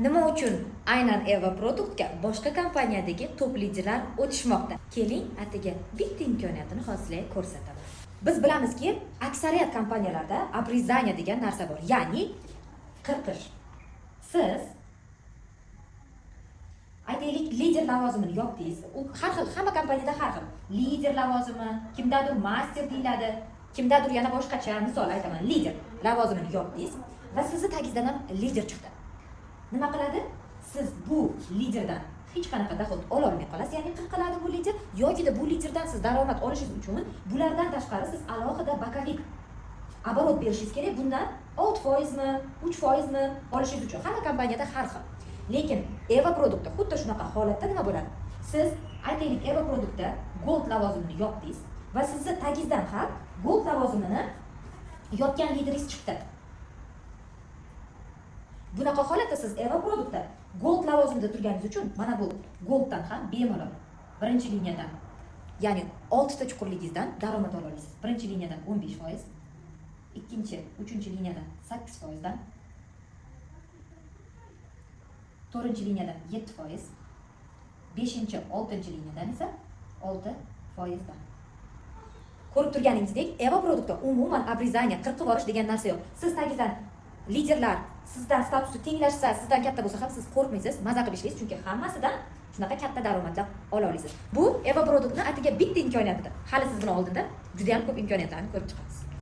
Nima uchun aynan Eva Produktga boshqa kompaniyadagi top liderlar o'tishmoqda? Keling, atigi bitta imkoniyatini hozir ko'rsataman. Biz bilamizki, aksariyat kompaniyalarda обрезание degan narsa bor, ya'ni qirqish. Siz aytaylik lider lavozimini yopdingiz. U har xil, hamma kompaniyada har xil. Lider lavozimi, kimdadir master deyiladi, kimdadir yana boshqacha. Misol aytaman, lider lavozimini yopdingiz va sizni tagingizdan ham lider chiqdi. Nima qiladi? Siz bu liderdan hech qanaqa doxod ola olmay qolasiz. Ya'ni qiladi bu lider yoki bu liderdan siz daromad olishingiz uchun bulardan tashqari siz alohida bakovik оборот berishingiz kerak. Bundan 6% mi, 3% mi olishingiz uchun hamma kompaniyada har xil. Lekin Eva Produktda xuddi shunaqa holatda nima bo'ladi? Siz aytaylik Eva Produktda gold lavozimini yopdingiz va sizni tagingizdan ham gold lavozimini yopgan lideringiz chiqdi. Bunaqa holatda siz Eva Produktda gold lavozimida turganingiz uchun mana bu golddan ham bemalol birinchi liniyadan, ya'ni 6 ta chuqurligingizdan daromad ola olasiz. Birinchi liniyadan 15%, ikkinchi, uchinchi liniyadan 8% dan, to'rtinchi liniyadan 7%, beshinchi, oltinchi liniyadan esa 6% dan. Ko'rib turganingizdek, Eva Produktda umuman обрезание, qirqib borish degan narsa yo'q. Siz tagingizdan liderlar sizdan statusni tenglashsa, sizdan katta bo'lsa ham siz qo'rqmaysiz, maza qilib ishlaysiz, chunki hammasidan shunaqa katta daromadlar ola olasiz. Bu Eva Produktning atiga bitta imkoniyatidir. Hali siz buni oldinda juda ham ko'p imkoniyatlarni ko'rib chiqasiz.